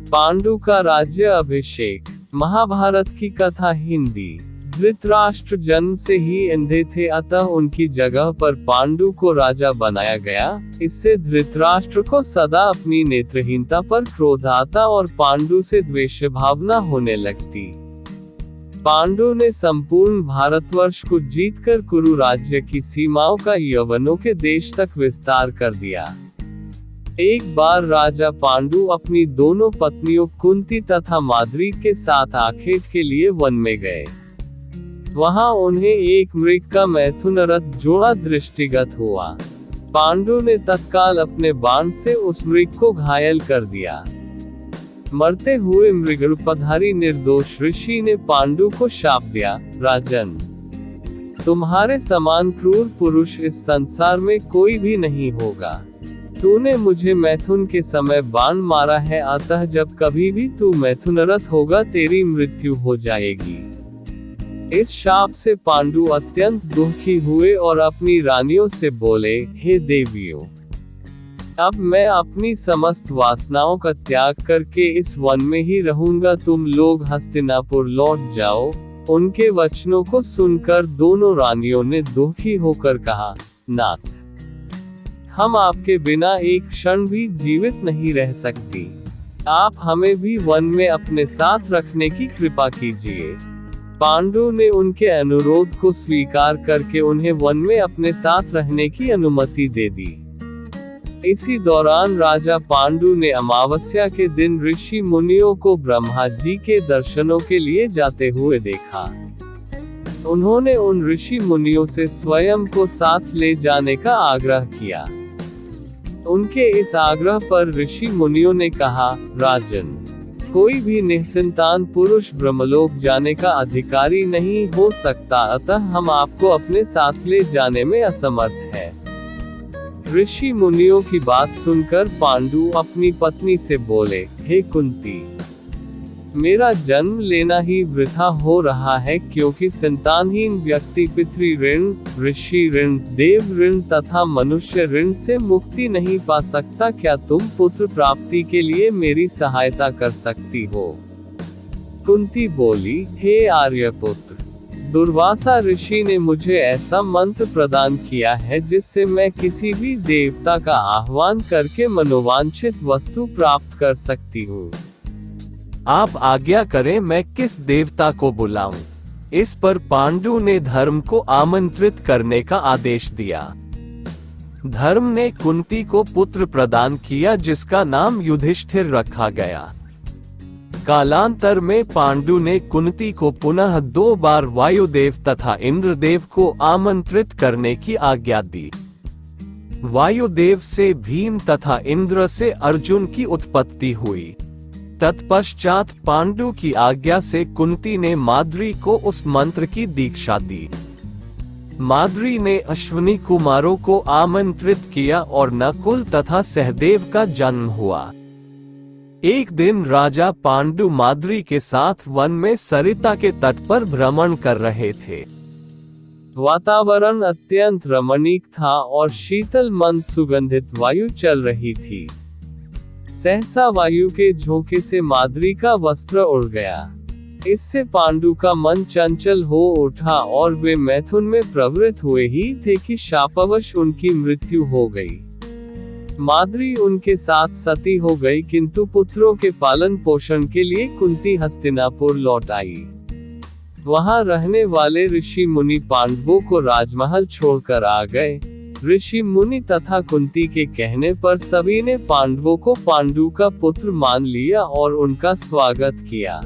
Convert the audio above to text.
पांडु का राज्य अभिषेक। महाभारत की कथा हिंदी। धृतराष्ट्र जन्म से ही अंधे थे, अतः उनकी जगह पर पांडु को राजा बनाया गया। इससे धृतराष्ट्र को सदा अपनी नेत्रहीनता पर क्रोध आता और पांडु से द्वेष भावना होने लगती। पांडु ने संपूर्ण भारतवर्ष को जीतकर कुरु राज्य की सीमाओं का यवनों के देश तक विस्तार कर दिया। एक बार राजा पांडु अपनी दोनों पत्नियों कुंती तथा माद्री के साथ आखेट के लिए वन में गए। वहां उन्हें एक मृग का मैथुनरत जोड़ा दृष्टिगत हुआ। पांडु ने तत्काल अपने बाण से उस मृग को घायल कर दिया। मरते हुए मृगरूपधारी निर्दोष ऋषि ने पांडु को शाप दिया, राजन, तुम्हारे समान क्रूर पुरुष इस संसार में कोई भी नहीं होगा। तूने मुझे मैथुन के समय बाण मारा है, अतः जब कभी भी तू मैथुनरत होगा तेरी मृत्यु हो जाएगी। इस शाप से पांडु अत्यंत दुखी हुए और अपनी रानियों से बोले, हे देवियों, अब मैं अपनी समस्त वासनाओं का त्याग करके इस वन में ही रहूंगा। तुम लोग हस्तिनापुर लौट जाओ। उनके वचनों को सुनकर दोनों रानियों ने दुखी होकर कहा, नाथ, हम आपके बिना एक क्षण भी जीवित नहीं रह सकती। आप हमें भी वन में अपने साथ रखने की कृपा कीजिए। पांडु ने उनके अनुरोध को स्वीकार करके उन्हें वन में अपने साथ रहने की अनुमति दे दी। इसी दौरान राजा पांडु ने अमावस्या के दिन ऋषि मुनियों को ब्रह्मा जी के दर्शनों के लिए जाते हुए देखा। उन्होंने उन ऋषि मुनियों से स्वयं को साथ ले जाने का आग्रह किया। उनके इस आग्रह पर ऋषि मुनियों ने कहा, राजन, कोई भी निःसंतान पुरुष ब्रह्मलोक जाने का अधिकारी नहीं हो सकता, अतः हम आपको अपने साथ ले जाने में असमर्थ है। ऋषि मुनियों की बात सुनकर पांडु अपनी पत्नी से बोले, हे कुंती, मेरा जन्म लेना ही वृथा हो रहा है, क्योंकि संतानहीन व्यक्ति पितृ ऋण, ऋषि ऋण, देव ऋण तथा मनुष्य ऋण से मुक्ति नहीं पा सकता। क्या तुम पुत्र प्राप्ति के लिए मेरी सहायता कर सकती हो? कुंती बोली, हे आर्यपुत्र, दुर्वासा ऋषि ने मुझे ऐसा मंत्र प्रदान किया है जिससे मैं किसी भी देवता का आह्वान करके मनोवांछित वस्तु प्राप्त कर सकती हूँ। आप आज्ञा करें, मैं किस देवता को बुलाऊं? इस पर पांडु ने धर्म को आमंत्रित करने का आदेश दिया। धर्म ने कुंती को पुत्र प्रदान किया जिसका नाम युधिष्ठिर रखा गया। कालांतर में पांडु ने कुंती को पुनः 2 बार वायुदेव तथा इंद्रदेव को आमंत्रित करने की आज्ञा दी। वायुदेव से भीम तथा इंद्र से अर्जुन की उत्पत्ति हुई। तत्पश्चात पांडु की आज्ञा से कुंती ने माद्री को उस मंत्र की दीक्षा दी। माद्री ने अश्विनी कुमारों को आमंत्रित किया और नकुल तथा सहदेव का जन्म हुआ। एक दिन राजा पांडु माद्री के साथ वन में सरिता के तट पर भ्रमण कर रहे थे। वातावरण अत्यंत रमणीक था और शीतल मंद सुगंधित वायु चल रही थी। सहसा वायु के झोंके से माद्री का वस्त्र उड़ गया। इससे पांडु का मन चंचल हो उठा और वे मैथुन में प्रवृत्त हुए ही थे कि शापवश उनकी मृत्यु हो गई। माद्री उनके साथ सती हो गई, किंतु पुत्रों के पालन पोषण के लिए कुंती हस्तिनापुर लौट आई। वहां रहने वाले ऋषि मुनि पांडवों को राजमहल छोड़कर आ गए। ऋषि मुनि तथा कुंती के कहने पर सभी ने पांडवों को पांडु का पुत्र मान लिया और उनका स्वागत किया।